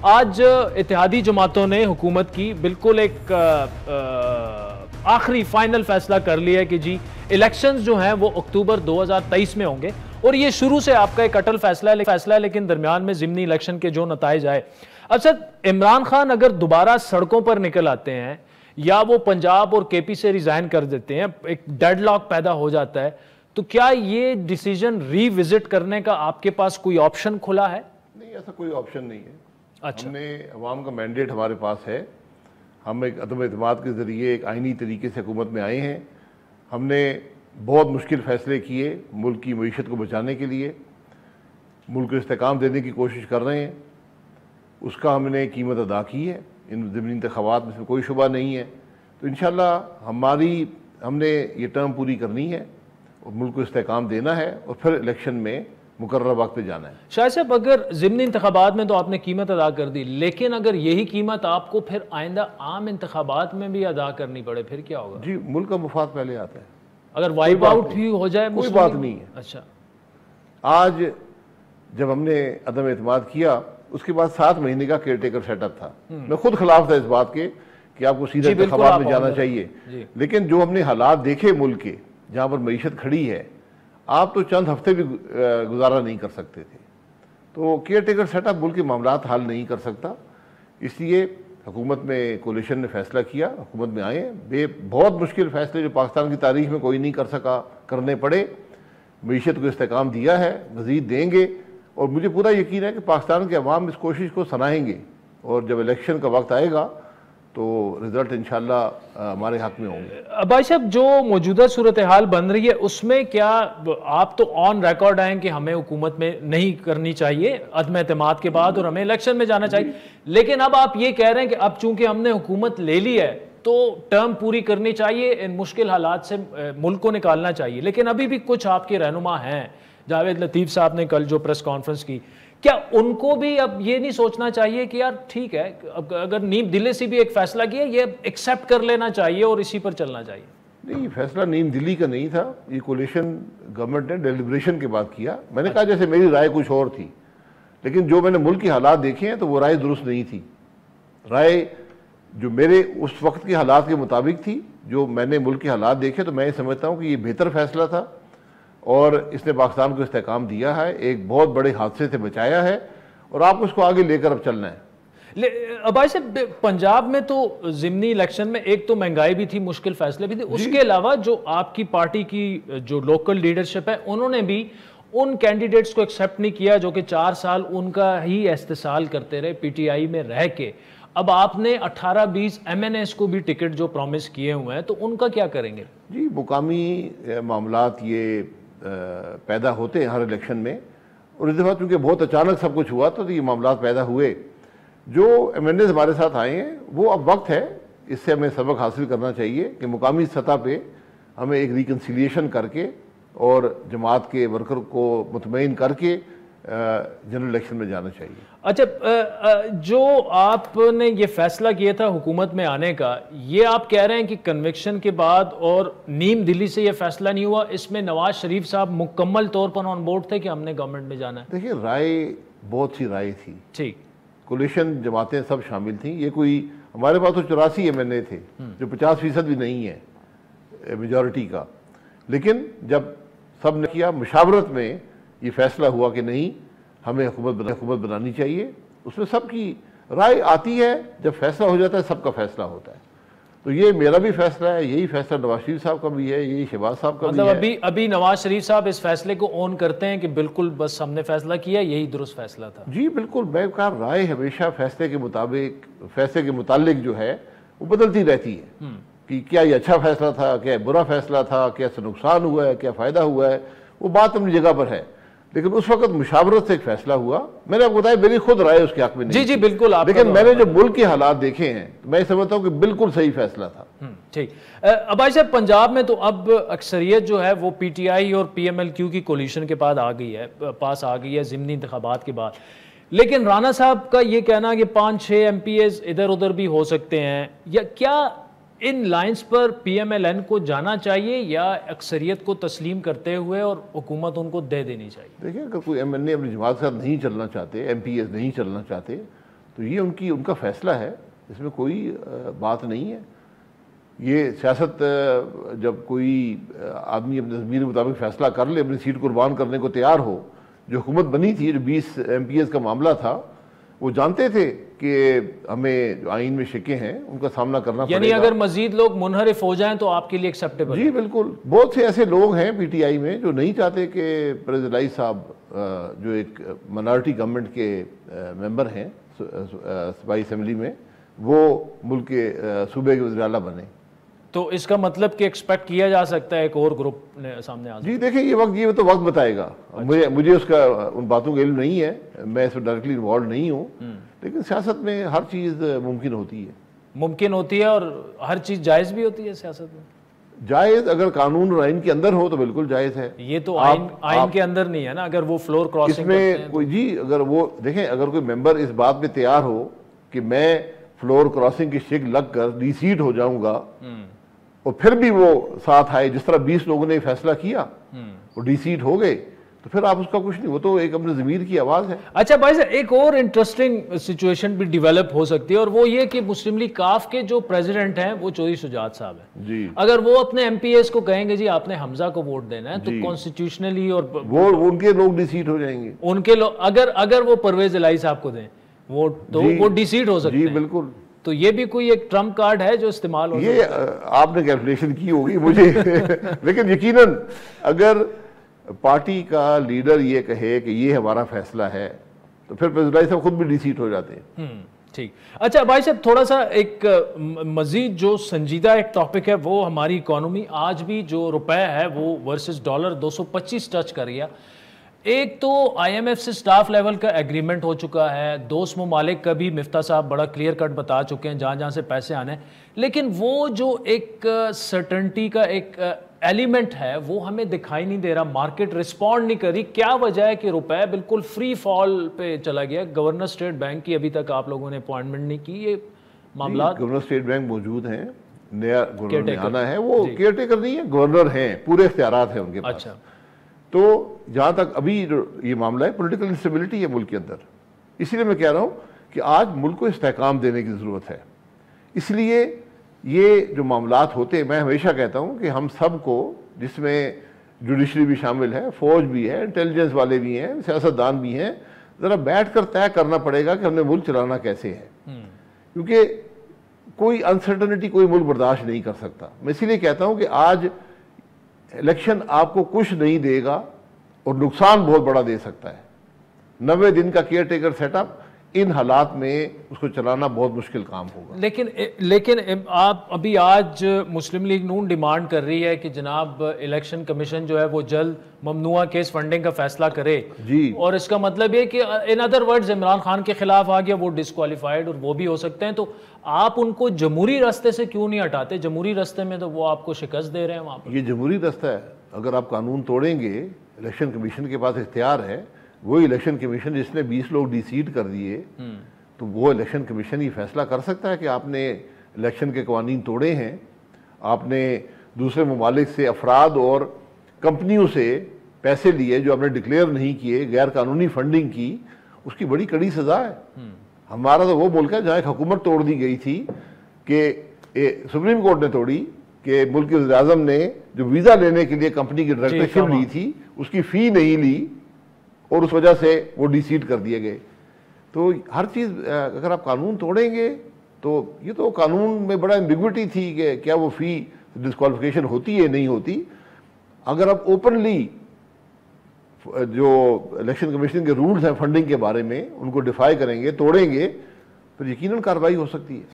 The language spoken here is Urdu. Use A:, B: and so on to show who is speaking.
A: آج اتحادی جماعتوں نے حکومت کی بالکل ایک آخری فائنل فیصلہ کر لیا ہے کہ جی الیکشنز جو ہیں وہ اکتوبر 2023 میں ہوں گے، اور یہ شروع سے آپ کا ایک اٹل فیصلہ ہے، لیکن درمیان میں ضمنی الیکشن کے جو نتائج آئے، اب سر عمران خان اگر دوبارہ سڑکوں پر نکل آتے ہیں یا وہ پنجاب اور کے پی سے ریزائن کر دیتے ہیں، ایک ڈیڈ لاک پیدا ہو جاتا ہے، تو کیا یہ ڈیسیجن ری وزٹ کرنے کا آپ کے پاس کوئی آپشن کھلا ہے؟
B: نہیں، ایسا کوئی آپشن نہیں ہے۔
A: اچھا،
B: ہم نے عوام کا مینڈیٹ ہمارے پاس ہے، ہم ایک عدم اعتماد کے ذریعے ایک آئینی طریقے سے حکومت میں آئے ہیں۔ ہم نے بہت مشکل فیصلے کیے ملک کی معیشت کو بچانے کے لیے، ملک کو استحکام دینے کی کوشش کر رہے ہیں، اس کا ہم نے قیمت ادا کی ہے، ان ضمنی انتخابات میں کوئی شبہ نہیں ہے۔ تو انشاءاللہ ہم نے یہ ٹرم پوری کرنی ہے اور ملک کو استحکام دینا ہے، اور پھر الیکشن میں مقررہ وقت پہ جانا ہے۔
A: شاہد صاحب، اگر ضمنی انتخابات میں تو آپ نے قیمت ادا کر دی، لیکن اگر یہی قیمت آپ کو پھر آئندہ عام انتخابات میں بھی ادا کرنی پڑے، پھر کیا ہوگا؟
B: جی، ملک کا مفاد پہلے آتا ہے۔
A: اگر وائپ آؤٹ بھی ہو جائے
B: کوئی بات نہیں ہے۔
A: اچھا،
B: آج جب ہم نے عدم اعتماد کیا، اس کے بعد 7 مہینے کا کیئر ٹیکر سیٹ اپ تھا۔ میں خود خلاف تھا اس بات کے کہ آپ کو سیدھا انتخابات میں جانا چاہیے، لیکن جو ہم نے حالات دیکھے ملک کے، جہاں پر معیشت کھڑی ہے، آپ تو چند ہفتے بھی گزارا نہیں کر سکتے تھے۔ تو کیئر ٹیکر سیٹ اپ ملک کے معاملات حل نہیں کر سکتا، اس لیے حکومت میں کولیشن نے فیصلہ کیا، حکومت میں آئے، بہت مشکل فیصلے جو پاکستان کی تاریخ میں کوئی نہیں کر سکا، کرنے پڑے، معیشت کو استحکام دیا ہے، مزید دیں گے، اور مجھے پورا یقین ہے کہ پاکستان کے عوام اس کوشش کو سراہیں گے، اور جب الیکشن کا وقت آئے گا تو رزلٹ انشاءاللہ ہمارے حق میں ہوں گے۔
A: بھائی صاحب، جو موجودہ صورتحال بن رہی ہے اس میں کیا آپ تو آن ریکارڈ آئیں کہ ہمیں حکومت میں نہیں کرنی چاہیے عدم اعتماد کے بعد اور ہمیں الیکشن میں جانا چاہیے، لیکن اب آپ یہ کہہ رہے ہیں کہ اب چونکہ ہم نے حکومت لے لی ہے تو ٹرم پوری کرنی چاہیے، ان مشکل حالات سے ملک کو نکالنا چاہیے، لیکن ابھی بھی کچھ آپ کے رہنما ہیں، جاوید لطیف صاحب نے کل جو پریس کانفرنس کی، کیا ان کو بھی اب یہ نہیں سوچنا چاہیے کہ یار ٹھیک ہے، اگر نیم دلی سے بھی ایک فیصلہ کیا، یہ ایکسیپٹ کر لینا چاہیے اور اسی پر چلنا چاہیے؟
B: نہیں، یہ فیصلہ نیم دلی کا نہیں تھا، یہ کولیشن گورنمنٹ نے ڈیلیبریشن کے بعد کیا۔ میں نے کہا جیسے میری رائے کچھ اور تھی، لیکن جو میں نے ملک کی حالات دیکھے ہیں تو وہ رائے درست نہیں تھی۔ رائے جو میرے اس وقت کے حالات کے مطابق تھی، جو میں نے ملک کے حالات دیکھے، تو میں یہ سمجھتا ہوں کہ یہ بہتر فیصلہ تھا، اور اس نے پاکستان کو استحکام دیا ہے، ایک بہت بڑے حادثے سے بچایا ہے، اور آپ اس کو آگے لے کر اب چلنا ہے۔
A: بھائی صاحب، پنجاب میں تو ضمنی الیکشن میں ایک تو مہنگائی بھی تھی، مشکل فیصلے بھی تھے، اس کے علاوہ جو آپ کی پارٹی کی جو لوکل لیڈرشپ ہے، انہوں نے بھی ان کینڈیڈیٹس کو ایکسیپٹ نہیں کیا جو کہ 4 سال ان کا ہی استحصال کرتے رہے پی ٹی آئی میں رہ کے۔ اب آپ نے 18-20 ایم این ایس کو بھی ٹکٹ جو پرومس کیے ہوئے ہیں، تو ان کا کیا کریں گے؟
B: جی، مقامی معاملات یہ پیدا ہوتے ہیں ہر الیکشن میں، اور اس دفعہ چونکہ بہت اچانک سب کچھ ہوا تو یہ معاملات پیدا ہوئے۔ جو ایم این ایز ہمارے ساتھ آئے ہیں، وہ اب وقت ہے، اس سے ہمیں سبق حاصل کرنا چاہیے کہ مقامی سطح پہ ہمیں ایک ریکنسیلیشن کر کے اور جماعت کے ورکر کو مطمئن کر کے جنرل الیکشن میں جانا چاہیے۔
A: اچھا، جو آپ نے یہ فیصلہ کیا تھا حکومت میں آنے کا، یہ آپ کہہ رہے ہیں کہ کنوکشن کے بعد اور نیم دلی سے یہ فیصلہ نہیں ہوا، اس میں نواز شریف صاحب مکمل طور پر آن بورڈ تھے کہ ہم نے گورنمنٹ میں جانا ہے؟
B: دیکھیے، رائے بہت سی رائے تھی،
A: ٹھیک،
B: کولیشن جماعتیں سب شامل تھیں، یہ کوئی ہمارے پاس تو 84 ایم این اے تھے، جو 50% بھی نہیں ہے میجورٹی کا، لیکن جب سب نے کیا، مشاورت میں یہ فیصلہ ہوا کہ نہیں، ہمیں حکومت بنانی چاہیے، اس میں سب کی رائے آتی ہے، جب فیصلہ ہو جاتا ہے سب کا فیصلہ ہوتا ہے۔ تو یہ میرا بھی فیصلہ ہے، یہی فیصلہ نواز شریف صاحب کا بھی ہے، یہی شہباز صاحب کا بھی ہے۔
A: مطلب ابھی نواز شریف صاحب اس فیصلے کو اون کرتے ہیں کہ بالکل بس ہم نے فیصلہ کیا، یہی درست فیصلہ تھا؟
B: جی بالکل، میں کہا رائے ہمیشہ فیصلے کے متعلق جو ہے وہ بدلتی رہتی ہے، کہ کیا یہ اچھا فیصلہ تھا، کیا برا فیصلہ تھا، کیا سے نقصان ہوا ہے، کیا فائدہ ہوا ہے، وہ بات اپنی جگہ پر ہے، لیکن اس وقت مشاورت سے ایک فیصلہ ہوا۔ میں نے آپ کو بتایا میری خود رائے اس کے حق میں نہیں،
A: جی بالکل،
B: لیکن میں نے جو ملک کے حالات دیکھے ہیں تو میں سمجھتا ہوں کہ بالکل صحیح فیصلہ تھا۔
A: ٹھیک، بھائی صاحب، پنجاب میں تو اب اکثریت جو ہے وہ پی ٹی آئی اور پی ایم ایل کیو کی کولیشن کے بعد پاس آ گئی ہے ضمنی انتخابات کے بعد، لیکن رانا صاحب کا یہ کہنا کہ 5-6 ایم پی ایز ادھر ادھر بھی ہو سکتے ہیں، یا کیا ان لائنز پر پی ایم ایل این کو جانا چاہیے یا اکثریت کو تسلیم کرتے ہوئے اور حکومت ان کو دے دینی چاہیے؟
B: دیکھیں، اگر کوئی ایم این اے اپنی جماعت کے ساتھ نہیں چلنا چاہتے، ایم پی ایز نہیں چلنا چاہتے، تو یہ ان کا فیصلہ ہے، اس میں کوئی بات نہیں ہے۔ یہ سیاست جب کوئی آدمی اپنے ضمیر کے مطابق فیصلہ کر لے، اپنی سیٹ قربان کرنے کو تیار ہو، جو حکومت بنی تھی، جو 20 MPs کا معاملہ تھا، وہ جانتے تھے کہ ہمیں جو آئین میں شکیں ہیں ان کا سامنا کرنا پڑے گا۔
A: یعنی اگر مزید لوگ منحرف ہو جائیں تو آپ کے لیے ایکسیپٹیبل؟
B: جی بالکل، بہت سے ایسے لوگ ہیں PTI میں جو نہیں چاہتے کہ پرویز الہی صاحب جو ایک منارٹی گورنمنٹ کے ممبر ہیں صوبائی اسمبلی میں، وہ ملک کے صوبے کے وزیر اعلیٰ بنے۔
A: تو اس کا مطلب کہ ایکسپیکٹ کیا جا سکتا ہے ایک اور گروپ نے سامنے آ؟
B: جی دیکھیں، یہ تو وقت بتائے گا۔ مجھے اس کا ان باتوں کا علم نہیں ہے، میں اس میں ڈائریکٹلی انوالو نہیں ہوں، لیکن سیاست میں ہر چیز ممکن ہوتی ہے اور ہر چیز جائز بھی ہوتی ہے سیاست میں۔ جائز اگر قانون اور آئین کے اندر ہو تو بالکل جائز ہے۔
A: یہ تو آئین کے اندر نہیں ہے نا، اگر وہ فلور کراسنگ
B: اس میں کوئی جی اگر وہ دیکھیں، اگر کوئی ممبر اس بات پہ تیار ہو کہ میں فلور کراسنگ کی شک لگ کر ڈی سیٹ ہو جاؤں گا اور پھر بھی وہ ساتھ آئے، جس طرح 20 لوگوں نے فیصلہ کیا، وہ ڈی سیٹ ہو گئے، تو پھر آپ اس کا کچھ نہیں، وہ تو ایک اپنے ضمیر کی آواز ہے۔
A: اچھا بھائی صاحب، ایک اور انٹرسٹنگ سچویشن بھی ڈیولپ ہو سکتی ہے، اور وہ یہ کہ مسلم لیگ کاف کے جو پریزیڈنٹ ہیں وہ چودھری شجاعت صاحب ہیں
B: جی۔
A: اگر وہ اپنے MPs کو کہیں گے جی آپ نے حمزہ کو ووٹ دینا ہے، تو کانسٹیٹیوشنلی اور
B: وہ ان کے لوگ ڈی سیٹ ہو جائیں گے،
A: ان کے لوگ اگر وہ پرویز الہی صاحب کو دیں ووٹ تو وہ ڈی سیٹ ہو سکتے ہیں۔
B: جی بالکل،
A: تو یہ بھی کوئی ایک ٹرمپ کارڈ ہے جو استعمال ہو؟
B: یہ آپ نے کیلکولیشن کی ہوگی مجھے لیکن یقیناً اگر پارٹی کا لیڈر یہ کہے کہ یہ ہمارا فیصلہ ہے تو پھر پریزیڈنٹ صاحب خود بھی ڈی سیٹ ہو جاتے ہیں۔
A: ٹھیک۔ اچھا بھائی صاحب، تھوڑا سا ایک مزید جو سنجیدہ ایک ٹاپک ہے وہ ہماری اکانومی، آج بھی جو روپے ہے وہ ورسز ڈالر 225 ٹچ کر گیا۔ ایک تو IMF سے سٹاف لیول کا ایگریمنٹ ہو چکا ہے، دوست ممالک کا بھی مفتاح صاحب بڑا کلیئر کٹ بتا چکے ہیں جہاں جہاں سے پیسے آنے ہیں، لیکن وہ جو ایک سرٹنٹی کا ایک ایلیمنٹ ہے وہ ہمیں دکھائی نہیں دے رہا، مارکیٹ رسپونڈ نہیں کر رہی۔ کیا وجہ ہے کہ روپے بالکل فری فال پہ چلا گیا؟ گورنر اسٹیٹ بینک کی ابھی تک آپ لوگوں نے اپوائنٹمنٹ نہیں کی، یہ معاملات؟
B: گورنر اسٹیٹ بینک موجود ہیں، نیا گورنر آنا ہے، وہ کیئر ٹیکر نہیں ہے، گورنر ہیں، پورے اختیارات ہیں ان کے پاس۔
A: اچھا،
B: تو جہاں تک ابھی یہ معاملہ ہے، پولیٹیکل انسٹیبلٹی ہے ملک کے اندر، اسی لیے میں کہہ رہا ہوں کہ آج ملک کو استحکام دینے کی ضرورت ہے۔ اس لیے یہ جو معاملات ہوتے ہیں، میں ہمیشہ کہتا ہوں کہ ہم سب کو، جس میں جوڈیشری بھی شامل ہے، فوج بھی ہے، انٹیلیجنس والے بھی ہیں، سیاستدان بھی ہیں، ذرا بیٹھ کر طے کرنا پڑے گا کہ ہم نے ملک چلانا کیسے ہے، کیونکہ کوئی انسرٹنٹی کوئی ملک برداشت نہیں کر سکتا۔ میں اسی لیے کہتا ہوں کہ آج الیکشن آپ کو کچھ نہیں دے گا اور نقصان بہت بڑا دے سکتا ہے۔ 90 دن کا کیئر ٹیکر سیٹ اپ ان حالات میں اس کو چلانا بہت مشکل کام ہوگا۔
A: لیکن آپ ابھی آج مسلم لیگ نون ڈیمانڈ کر رہی ہے کہ جناب الیکشن کمیشن جو ہے وہ جلد ممنوعہ کیس فنڈنگ کا فیصلہ کرے جی، اور اس کا مطلب یہ کہ in other words Imran Khan کے خلاف آ گیا، وہ ڈسکوالیفائڈ اور وہ بھی ہو سکتے ہیں، تو آپ ان کو جمہوری راستے سے کیوں نہیں ہٹاتے؟ جمہوری راستے میں تو وہ آپ کو شکست دے رہے ہیں وہاں پر۔
B: یہ جمہوری راستہ ہے، اگر آپ قانون توڑیں گے، الیکشن کمیشن کے پاس اختیار ہے، وہی الیکشن کمیشن جس نے 20 لوگ ڈی سیٹ کر دیے، تو وہ الیکشن کمیشن یہ فیصلہ کر سکتا ہے کہ آپ نے الیکشن کے قوانین توڑے ہیں، آپ نے دوسرے ممالک سے افراد اور کمپنیوں سے پیسے لیے جو آپ نے ڈکلیئر نہیں کیے، غیر قانونی فنڈنگ کی، اس کی بڑی کڑی سزا ہے۔ ہمارا تو وہ ملک ہے جہاں ایک حکومت توڑ دی گئی تھی کہ سپریم کورٹ نے توڑی کہ ملک کے وزیر اعظم نے جو ویزا لینے کے لیے کمپنی کی ڈائریکٹرشپ لی تھی اس کی فی نہیں لی اور اس وجہ سے وہ ڈی سیٹ کر دیے گئے۔ تو ہر چیز اگر آپ قانون توڑیں گے تو یہ تو قانون میں بڑا ایمبیگوٹی تھی کہ کیا وہ فی ڈسکوالیفیکیشن ہوتی ہے نہیں ہوتی۔ اگر آپ اوپنلی جو الیکشن کمیشن کے رولز ہیں فنڈنگ کے بارے میں ان کو ڈیفائی کریں گے، توڑیں گے، پھر یقیناً کارروائی ہو سکتی ہے۔